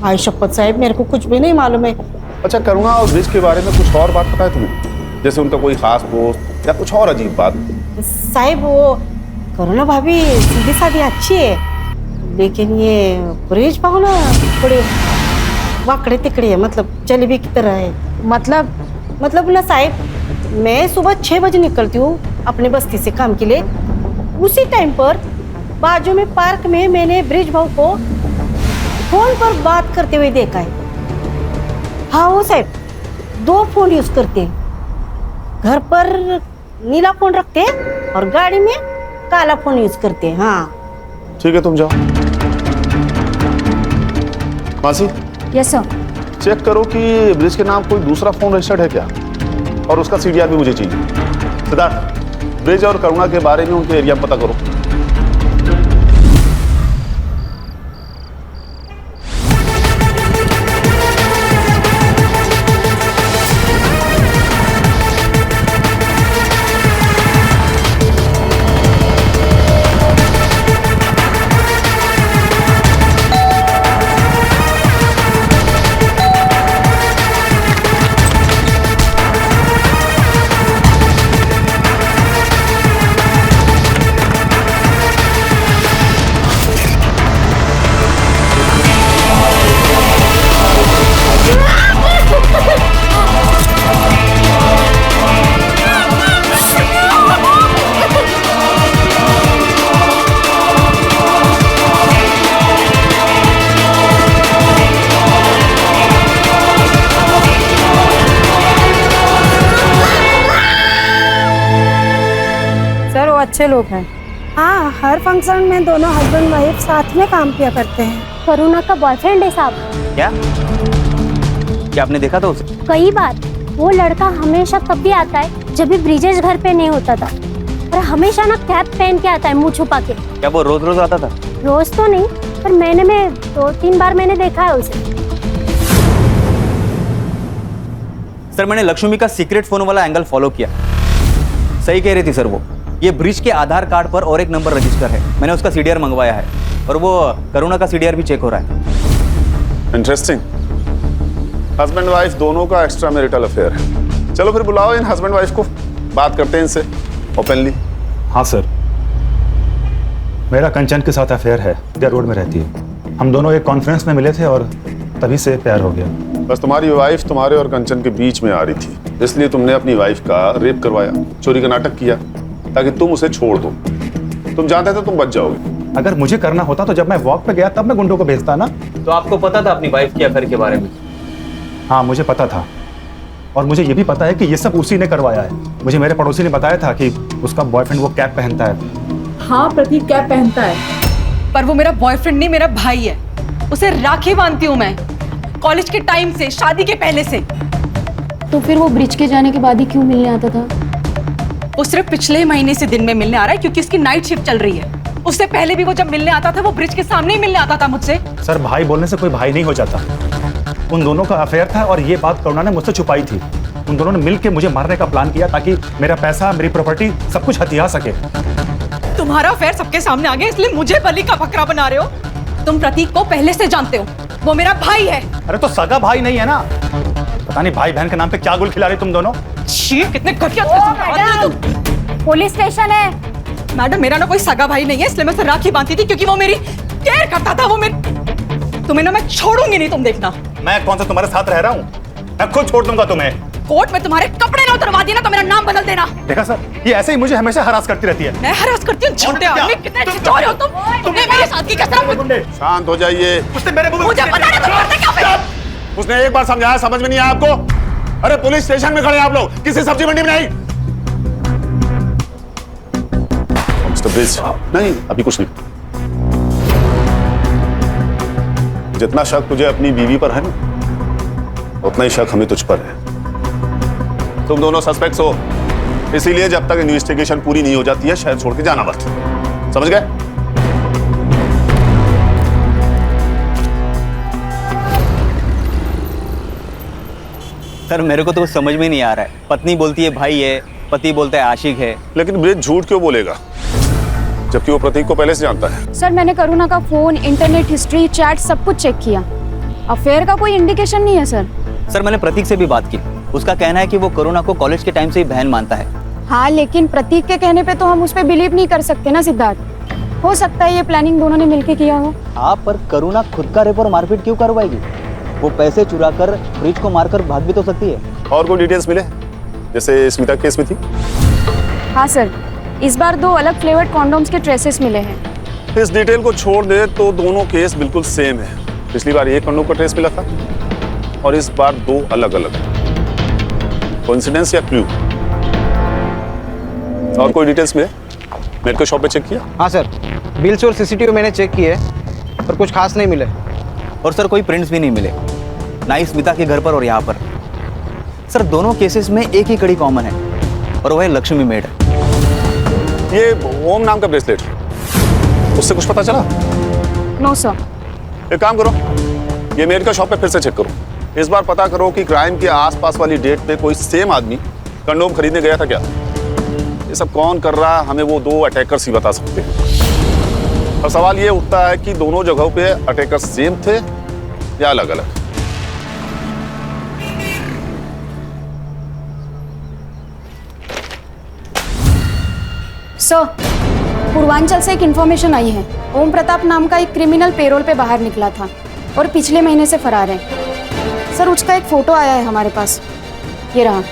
Speaker 14: आई शपथ साहब मेरे को कुछ भी नहीं मालूम है।
Speaker 9: अच्छा, करुणा और ब्रिज के बारे में कुछ और बात पता है तुम्हें? जैसे उनका कोई खास दोस्त या कुछ और अजीब बात?
Speaker 14: साहब वो करुणा भाभी सीधी सादी अच्छी है, लेकिन ये ब्रिज पाओ ना थोड़े वाकड़े तिकड़े है, मतलब जलेबी की तरह है। मतलब ना साहब, मैं सुबह 6 बजे निकलती हूँ अपने बस्ती से काम के लिए। उसी टाइम पर बाजू में पार्क में मैंने ब्रिज भाऊ को फोन पर बात करते हुए देखा है। हाँ वो साहब 2 फोन यूज करते हैं, घर पर नीला फोन रखते हैं और गाड़ी में काला फोन यूज करते हैं। हाँ
Speaker 9: ठीक है, तुम जाओ। मासी।
Speaker 5: Yes sir.
Speaker 9: चेक करो कि ब्रिज के नाम कोई दूसरा फोन रजिस्टर्ड है क्या, और उसका CDR भी मुझे चाहिए। सिद्धार्थ, ब्रिज और करुणा के बारे में उनके एरिया में पता करो।
Speaker 14: अच्छे लोग हैं। हाँ हर फंक्शन में दोनों हस्बैंड वाइफ साथ में काम किया करते हैं।
Speaker 10: करुणा का बॉयफ्रेंड है साहब।
Speaker 13: क्या आपने देखा था उसे?
Speaker 10: कई बार। वो लड़का हमेशा तब भी आता है जब भी ब्रिजेश घर पे नहीं होता था, और हमेशा ना कैप पहन के आता है मुंह छुपा के।
Speaker 13: क्या वो रोज रोज आता था?
Speaker 10: रोज तो नहीं, पर महीने में 2-3 बार मैंने देखा है उसे।
Speaker 13: सर मैंने लक्ष्मी का सीक्रेट फोन वाला एंगल फॉलो किया। सही कह रही थी सर वो। ये ब्रिज के आधार कार्ड पर और एक नंबर रजिस्टर है, मैंने उसका CDR मंगवाया है, और वो करुणा का CDR भी चेक हो रहा है।
Speaker 9: इंटरेस्टिंग। हस्बैंड वाइफ दोनों का एक्स्ट्रा मैरिटल अफेयर है। चलो फिर बुलाओ इन हस्बैंड वाइफ को, बात करते हैं इनसे ओपनली।
Speaker 2: हाँ सर, मेरा कंचन के साथ अफेयर है, इंडिया रोड में रहती है। हम दोनों एक कॉन्फ्रेंस में मिले थे और तभी से प्यार हो गया।
Speaker 9: बस तुम्हारी वाइफ तुम्हारे और कंचन के बीच में आ रही थी, इसलिए तुमने अपनी वाइफ का रेप करवाया, चोरी का नाटक किया ताकि तुम उसे छोड़ दो। तुम जानते थे तुम बच जाओगे।
Speaker 2: अगर मुझे करना होता तो जब मैं वॉक पे गया तब मैं गुंडों को भेजता ना।
Speaker 13: तो आपको पता था अपनी वाइफ की अफेयर के बारे में?
Speaker 2: हाँ, मुझे पता था, और मुझे ये भी पता है कि ये सब उसी ने करवाया है। मुझे मेरे पड़ोसी ने बताया था कि उसका बॉयफ्रेंड वो कैप पहनता है।
Speaker 8: हाँ प्रतीक कैप पहनता है, पर वो मेरा बॉयफ्रेंड नहीं, मेरा भाई है। उसे राखी बांधती हूँ मैं, कॉलेज के टाइम से, शादी के पहले से।
Speaker 5: तो फिर वो ब्रिज के जाने के बाद ही क्यों मिलने आता था?
Speaker 8: वो सिर्फ पिछले महीने से दिन में मिलने आ रहा है क्योंकि उसकी नाइट शिफ्ट चल रही है। उससे पहले भी वो जब मिलने आता था वो ब्रिज के सामने ही मिलने आता था मुझसे।
Speaker 2: सर, भाई बोलने से कोई भाई नहीं हो जाता। उन दोनों का अफेयर था और ये बात करुणा ने मुझसे छुपाई थी। उन दोनों ने मिलकर मुझे मारने का प्लान किया ताकि मेरा पैसा, मेरी प्रॉपर्टी सब कुछ हथिया सके।
Speaker 8: तुम्हारा अफेयर सबके सामने आ गया इसलिए मुझे बलि का बकरा बना रहे हो। तुम प्रतीक को पहले से जानते हो, वो मेरा भाई है।
Speaker 2: अरे तो सगा भाई नहीं है ना? पता नहीं भाई बहन के नाम पे क्या गुल खिला रही तुम दोनों।
Speaker 8: कितने घटिया।
Speaker 5: पुलिस स्टेशन है।
Speaker 8: मैडम, मेरा ना कोई सगा भाई नहीं है, इसलिए मैं उसे राखी बांधती थी क्योंकि वो मेरी केयर करता था। वो मेरी, तुम्हें ना मैं छोड़ूंगी नहीं, तुम देखना।
Speaker 2: मैं कौन सा तुम्हारे साथ रह रहा हूँ? मैं खुद छोड़ दूंगा तुम्हें।
Speaker 8: कोर्ट में तुम्हारे कपड़े ना उतरवा दिए ना तो मेरा नाम बदल देना।
Speaker 2: देखा सर, ये ऐसे ही मुझे हमेशा हरास करती रहती है।
Speaker 8: मैं हरास करती हूँ? छोटे आदमी, कितने छिछोरे हो तुम। तुमने मेरे साथ की कसरत।
Speaker 9: शांत हो जाइए।
Speaker 2: उसने मेरे मुंह में
Speaker 8: मुझे पता नहीं तुम करते क्या फिर।
Speaker 9: उसने एक बार समझाया, समझ में नहीं आया आपको? अरे पुलिस स्टेशन में खड़े हैं आप लोग, किसी सब्जी मंडी में नहीं। मिस्टर ब्रिज, नहीं अभी कुछ नहीं। जितना शक तुझे अपनी बीवी पर है ना, उतना ही शक हमें तुझ पर है। तुम दोनों सस्पेक्ट्स हो, इसीलिए जब तक इन्वेस्टिगेशन पूरी नहीं हो जाती है शहर छोड़ के जाना मत। समझ गए?
Speaker 13: सर मेरे को तो कुछ समझ में नहीं आ रहा है। पत्नी बोलती है भाई है, पति बोलता है आशिक है।
Speaker 9: लेकिन ब्रिज झूठ क्यों बोलेगा जबकि वो प्रतीक को पहले से जानता है?
Speaker 5: सर, मैंने करुणा का फोन, इंटरनेट हिस्ट्री, चैट सब कुछ चेक किया। अफेयर का कोई इंडिकेशन नहीं है सर।
Speaker 13: सर मैंने प्रतीक से भी बात की, उसका कहना है कि वो करुणा को कॉलेज के टाइम से ही बहन मानता है।
Speaker 5: हाँ, लेकिन प्रतीक के कहने पे तो हम उस पर बिलीव नहीं कर सकते ना सिद्धार्थ। हो सकता है ये प्लानिंग दोनों ने मिलके किया हो।
Speaker 13: हाँ, पर करुणा खुद का रेप और मारपीट क्यों करवाएगी? वो पैसे चुरा कर ब्रिज को मारकर भाग भी तो सकती है।
Speaker 9: और कोई डिटेल्स मिले जैसे स्मिता केस में थी?
Speaker 5: हाँ सर, इस बार 2 अलग फ्लेवर्ड कॉन्डोम्स के ट्रेसेस मिले हैं।
Speaker 9: इस डिटेल को छोड़ दे तो दोनों केस बिल्कुल सेम है। पिछली बार एक कंडोम का ट्रेस मिला था और इस बार 2 अलग अलग। कोइंसिडेंस या क्लू? और कोई डिटेल्स मिले? मेडिकल शॉप पे चेक किया?
Speaker 6: हाँ सर, बिल्स और सीसीटीवी मैंने चेक किए पर कुछ खास नहीं मिले।
Speaker 13: और सर कोई प्रिंट्स भी नहीं मिले, ना ही स्मिता के घर पर और यहाँ पर। सर दोनों केसेस में एक ही कड़ी कॉमन है और वह है लक्ष्मी मेड।
Speaker 9: ये ओम नाम का ब्रेसलेट, उससे कुछ पता चला?
Speaker 5: No sir.
Speaker 9: एक काम करो, ये मेडिकल शॉप पे फिर से चेक करो। इस बार पता करो कि क्राइम के आसपास वाली डेट पे कोई सेम आदमी कंडोम खरीदने गया था क्या? ये सब कौन कर रहा है हमें वो 2 अटैकर्स ही बता सकते हैं। और सवाल ये उठता है कि दोनों जगहों पे अटैकर्स सेम थे या अलग अलग?
Speaker 5: सर, पूर्वांचल से एक इन्फॉर्मेशन आई है। ओम प्रताप नाम का एक क्रिमिनल पेरोल पे बाहर निकला था और पिछले महीने से फरार है। सर, उसका एक फोटो आया है हमारे पास, ये रहा।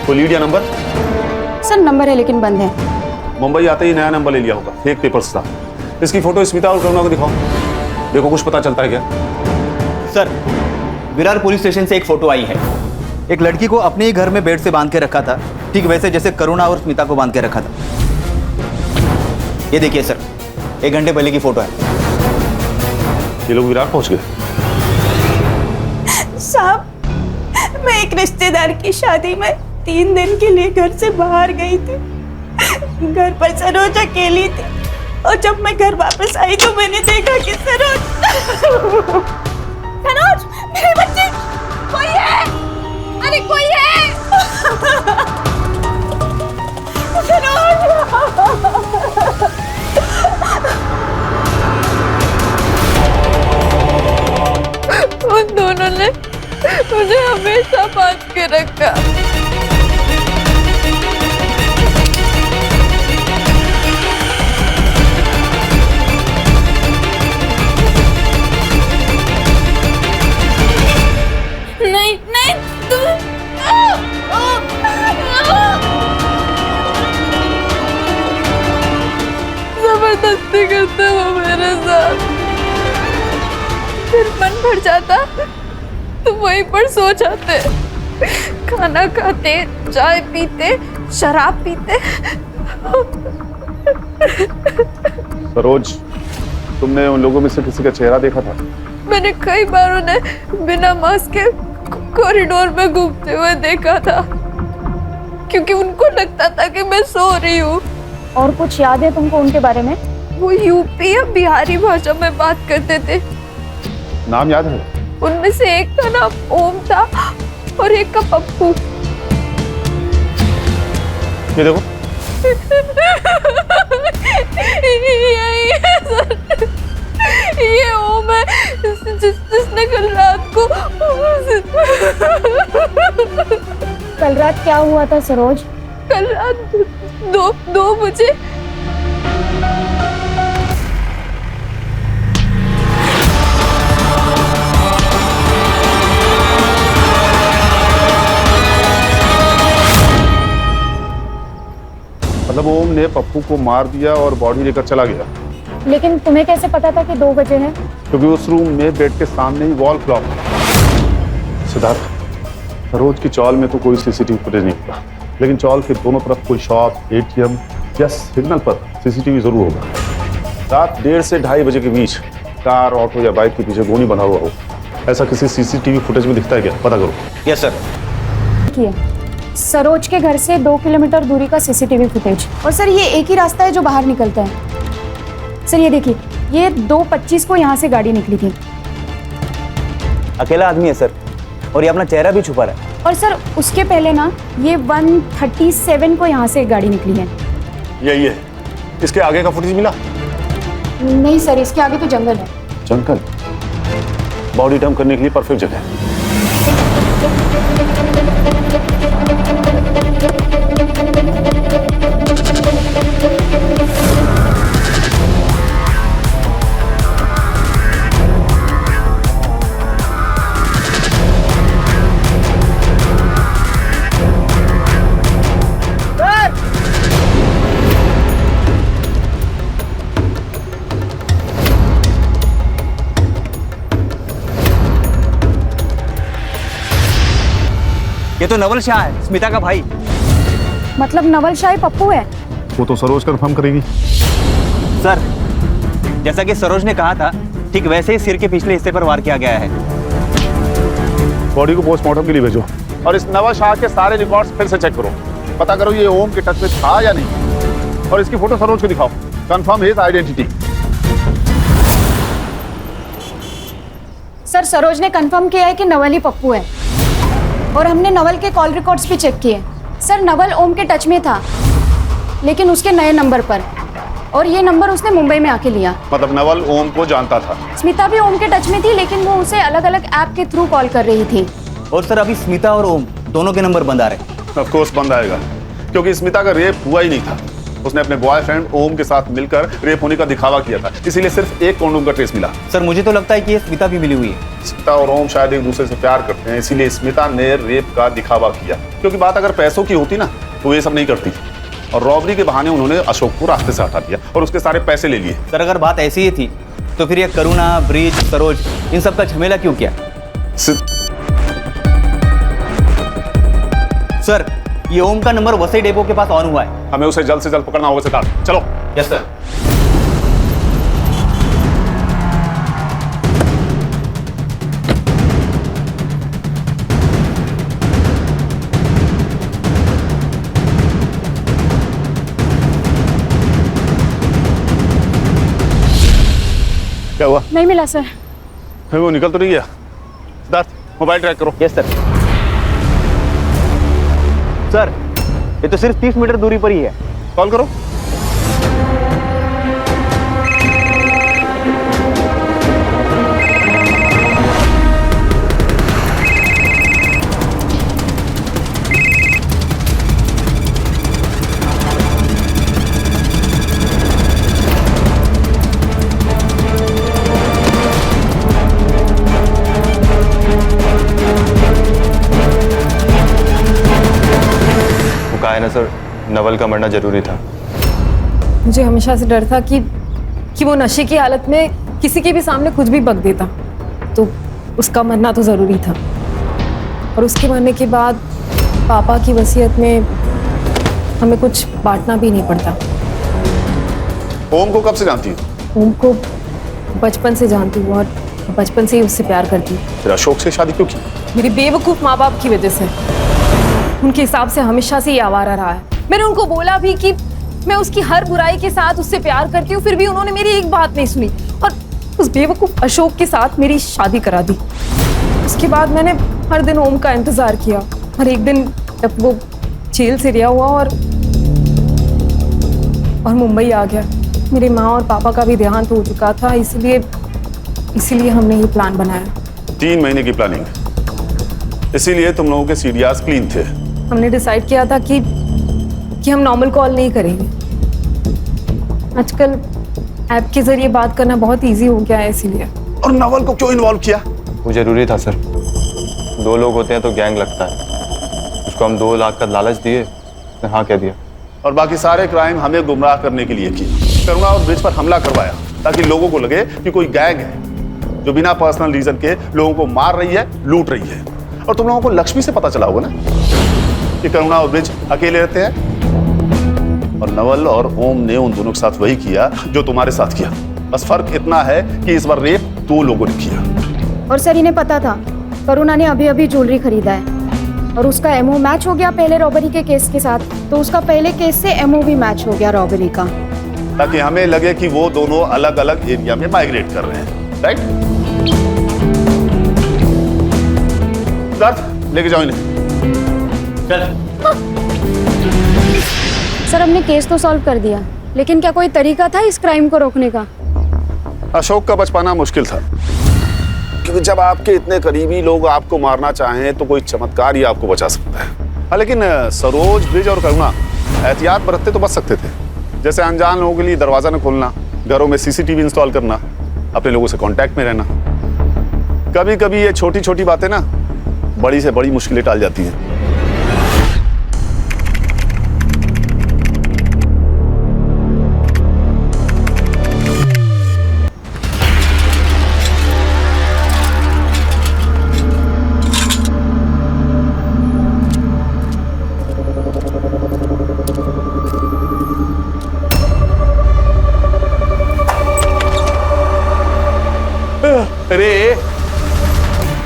Speaker 9: कोई लीड या नंबर?
Speaker 5: सर, नंबर है लेकिन बंद है।
Speaker 9: मुंबई आते ही नया नंबर ले लिया होगा, फेक पेपर्स था। इसकी फोटो स्मिता और करुणा को दिखाओ, देखो कुछ पता चलता है क्या?
Speaker 13: सर विरार पुलिस स्टेशन से एक फोटो आई है। एक लड़की को अपने ही घर में बेड से बांध के रखा था, ठीक वैसे जैसे करुणा और स्मिता को बांध के रखा था। ये देखिए सर, 1 घंटे पहले की फोटो है।
Speaker 9: ये लोग विरार पहुंच गए?
Speaker 14: साहब, मैं एक रिश्तेदार की शादी में 3 दिन के लिए घर से बाहर गई थी। घर पर सरोज अकेली थी और जब मैं घर वापस आई तो मैंने देखा कि सरोज मेरे बच्चे, कोई है, अरे कोई है।
Speaker 8: उन दोनों ने मुझे हमेशा बांध के रखा। जबरदस्ती करते वो मेरे साथ। फिर मन भर जाता तो वहीं पर सो जाते, खाना खाते, चाय पीते, शराब पीते।
Speaker 9: सरोज, तुमने उन लोगों में से किसी का चेहरा देखा था?
Speaker 8: मैंने कई बार उन्हें बिना मास्क के कॉरिडोर में घूमते हुए देखा था, क्योंकि उनको लगता था कि मैं सो रही हूँ।
Speaker 5: और कुछ याद है तुमको उनके बारे में?
Speaker 8: वो यूपी या बिहारी भाषा में बात करते थे।
Speaker 9: नाम याद है?
Speaker 8: उनमें से एक का नाम ओम था और एक का पप्पू।
Speaker 9: ये देखो।
Speaker 8: यही है सर, ये ओम है जिसने कल रात को।
Speaker 5: कल रात क्या हुआ था सरोज?
Speaker 8: कल रात 2 बजे
Speaker 9: मतलब ओम ने पप्पू को मार दिया और बॉडी लेकर चला गया।
Speaker 5: लेकिन तुम्हें कैसे पता था कि 2 बजे है?
Speaker 9: क्योंकि उस रूम में बेड के सामने ही वॉल क्लॉक था। सिद्धार्थ, सरोज की चौल में तो कोई सीसीटीवी फुटेज नहीं था, लेकिन चौल के दोनों तरफ कोई शॉप, एटीएम या सिग्नल पर सीसीटीवी जरूर होगा। रात 1:30 से 2:30 बजे के बीच कार, ऑटो या बाइक के पीछे गोनी बना हुआ हो, ऐसा किसी सीसीटीवी फुटेज में दिखता है क्या? पता करो।
Speaker 13: Yes sir.
Speaker 5: देखिए, सरोज के घर से 2 किलोमीटर दूरी का सीसीटीवी फुटेज, और सर ये एक ही रास्ता है जो बाहर निकलता है। सर ये देखिए, ये 2:25 को यहाँ से गाड़ी निकली थी।
Speaker 13: अकेला आदमी है सर, और ये अपना चेहरा भी छुपा रहा है।
Speaker 5: और सर उसके पहले ना, ये 1:37 को यहाँ से एक गाड़ी निकली है।
Speaker 9: यही है। इसके आगे का फुटेज मिला?
Speaker 5: नहीं सर, इसके आगे तो जंगल है।
Speaker 9: जंगल? बॉडी डंप करने के लिए परफेक्ट जगह है।
Speaker 13: ये तो नवल शाह है, स्मिता का भाई।
Speaker 5: मतलब नवल शाह पप्पू है?
Speaker 9: वो तो सरोज कंफर्म करेगी।
Speaker 13: सर, जैसा कि सरोज ने कहा था, ठीक वैसे ही सिर के पिछले हिस्से पर वार किया गया है।
Speaker 9: बॉडी को पोस्टमार्टम के लिए भेजो, और इस नवाज शाह के सारे रिकॉर्ड्स फिर से चेक करो। पता करो ये ओम के टच में था या नहीं, और इसकी फोटो सरोज को दिखाओ। Confirm his identity.
Speaker 5: Sir Saroj ने कंफर्म किया है कि नवल ही पप्पू है, और हमने नवल के कॉल रिकॉर्ड्स भी चेक किए। सर नवल ओम के टच में था, लेकिन उसके नए नंबर पर, और ये नंबर उसने मुंबई में आके लिया।
Speaker 9: मतलब नवल ओम को जानता था।
Speaker 5: स्मिता भी ओम के टच में थी, लेकिन वो उसे अलग अलग ऐप के थ्रू कॉल कर रही थी।
Speaker 13: और सर अभी स्मिता और ओम दोनों के नंबर बंद आ रहे।
Speaker 9: ऑफ कोर्स बंद आएगा, क्योंकि स्मिता का रेप हुआ ही नहीं था। उसने अपने बॉयफ्रेंड ओम के साथ मिलकर रेप होने का दिखावा किया था, इसीलिए सिर्फ एक कॉन्डोम का ट्रेस मिला।
Speaker 13: सर मुझे तो लगता है कि ये स्मिता भी मिली हुई है।
Speaker 9: स्मिता और ओम शायद एक दूसरे से प्यार करते हैं, इसीलिए स्मिता ने रेप का दिखावा किया। क्योंकि बात अगर पैसों की होती ना, तो ये सब नहीं करती। और रॉबरी के बहाने उन्होंने अशोक को रास्ते से हटा दिया और उसके सारे पैसे ले लिए।
Speaker 13: सर अगर बात ऐसी ही थी, तो फिर ये करुणा, ब्रिज, सरोज, इन सब का झमेला क्यों किया? सर ये ओम का नंबर वसई डेपो के पास ऑन हुआ है।
Speaker 9: हमें उसे जल्द से जल्द पकड़ना होगा सिद्धार्थ। चलो।
Speaker 13: Yes sir.
Speaker 9: क्या हुआ?
Speaker 5: नहीं मिला सर।
Speaker 9: फिर वो निकल तो नहीं गया? सिद्धार्थ मोबाइल ट्रैक करो।
Speaker 13: Yes sir. सर ये तो सिर्फ 30 मीटर दूरी पर ही है।
Speaker 9: कॉल करो।
Speaker 7: है ना सर, नवल का मरना जरूरी था।
Speaker 8: मुझे हमेशा से डर था कि कि वो नशे की हालत में किसी के भी सामने कुछ भी बक देता, तो उसका मरना तो ज़रूरी था। और उसके मरने के बाद पापा की वसीयत में हमें कुछ बांटना भी नहीं पड़ता।
Speaker 9: ओम को कब से जानती हो?
Speaker 8: ओम को बचपन से जानती हूँ और बचपन से ही उससे प्यार करती हूँ।
Speaker 9: फिर अशोक से शादी क्यों की?
Speaker 8: मेरे बेवकूफ़ माँ बाप की वजह से। उनके हिसाब से हमेशा से ये आवारा रहा है। मैंने उनको बोला भी कि मैं उसकी हर बुराई के साथ उससे प्यार करती हूँ, फिर भी उन्होंने मेरी एक बात नहीं सुनी और उस बेवकूफ़ अशोक के साथ मेरी शादी करा दी। उसके बाद मैंने हर दिन ओम का इंतज़ार किया और एक दिन जब वो जेल से रिहा हुआ और मुंबई आ गया, मेरी माँ और पापा का भी देहांत हो चुका था, इसीलिए हमने ये प्लान बनाया।
Speaker 9: 3 महीने की प्लानिंग, इसीलिए तुम लोगों के CDRs क्लीन थे।
Speaker 8: हमने डिसाइड किया था कि हम नॉर्मल कॉल नहीं करेंगे। आजकल ऐप के जरिए बात करना बहुत इजी हो गया है, इसीलिए।
Speaker 9: और नवल को क्यों इन्वॉल्व किया?
Speaker 7: वो जरूरी था सर। 2 लोग होते हैं तो गैंग लगता है। उसको हम 2 लाख का लालच दिए, उसने हाँ कह दिया।
Speaker 9: और बाकी सारे क्राइम हमें गुमराह करने के लिए किए। करुणा और ब्रिज पर हमला करवाया ताकि लोगों को लगे कि कोई गैंग है जो बिना पर्सनल रीजन के लोगों को मार रही है, लूट रही है। और तुम लोगों को लक्ष्मी से पता चला होगा ना कि करुणा और ब्रिज अकेले रहते हैं, और नवल और ओम ने उन दोनों के साथ वही किया जो तुम्हारे साथ किया। बस फर्क इतना है कि इस बार रेप 2 लोगों ने किया।
Speaker 5: और सर, इन्हें पता था करुणा ने अभी अभी ज्वेलरी खरीदा है और उसका एमओ मैच हो गया पहले रॉबरी के केस के साथ, तो उसका पहले केस से एमओ भी मैच हो गया रॉबरी का,
Speaker 9: ताकि हमें लगे कि वो दोनों अलग अलग एरिया में माइग्रेट कर रहे हैं। राइट? लेके जाओ इन्हें। चल।
Speaker 5: सर, हमने केस तो सॉल्व कर दिया, लेकिन क्या कोई तरीका था इस क्राइम को रोकने का?
Speaker 9: अशोक का बच पाना मुश्किल था, क्योंकि जब आपके इतने करीबी लोग आपको मारना चाहें तो कोई चमत्कार ही आपको बचा सकता है। हाँ, लेकिन सरोज, ब्रिज और करुणा एहतियात बरतते तो बच सकते थे। जैसे अनजान लोगों के लिए दरवाजा न खोलना, घरों में CCTV इंस्टॉल करना, अपने लोगों से कांटेक्ट में रहना। कभी कभी ये छोटी छोटी बातें ना बड़ी से बड़ी मुश्किलें टाल जाती हैं।
Speaker 1: अरे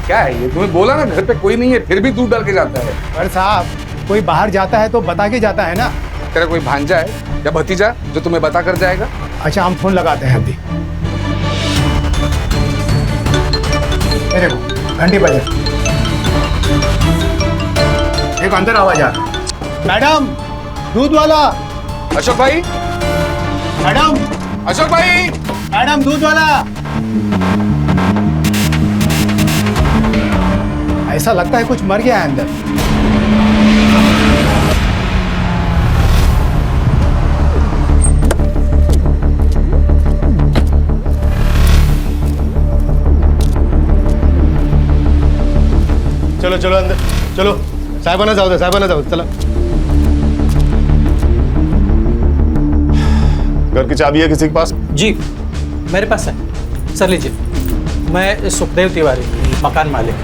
Speaker 1: क्या है ये? तुम्हें बोला ना घर पे कोई नहीं है, फिर भी दूध डाल के जाता है।
Speaker 15: अरे साहब, कोई बाहर जाता है तो बता के जाता है ना।
Speaker 1: तेरा कोई भांजा है या भतीजा जो तुम्हें बता कर जाएगा?
Speaker 15: अच्छा, हम फोन लगाते हैं अभी। मेरे को घंटी बजे एक अंदर आवाज आ रही। मैडम, दूध वाला।
Speaker 1: अशोक भाई,
Speaker 15: मैडम।
Speaker 1: अशोक भाई,
Speaker 15: मैडम, दूध वाला। ऐसा लगता है कुछ मर गया है अंदर।
Speaker 7: चलो चलो अंदर चलो। साहिबाना जाओ, साहिबाना जाओ, चलो।
Speaker 9: घर की चाबी है किसी के पास?
Speaker 4: जी मेरे पास है सर, लीजिए। मैं सुखदेव तिवारी, मकान मालिक।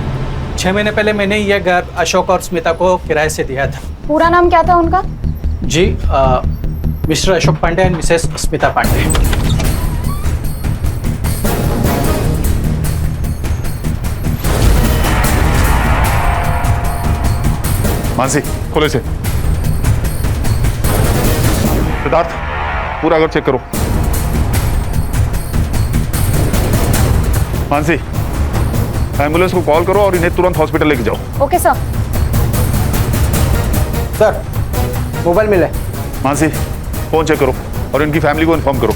Speaker 4: 6 महीने पहले मैंने यह घर अशोक और स्मिता को किराए से दिया था।
Speaker 5: पूरा नाम क्या था उनका?
Speaker 4: जी mister Ashok Pande and missus Smita Pande.
Speaker 9: Mansi, Khole से। सिद्धार्थ, पूरा घर चेक करो। मानसी, एम्बुलेंस को कॉल करो और इन्हें तुरंत हॉस्पिटल लेके जाओ।
Speaker 5: Okay sir.
Speaker 15: सर, मोबाइल मिला है।
Speaker 9: मानसी, फोन चेक करो और इनकी फैमिली को इन्फॉर्म करो।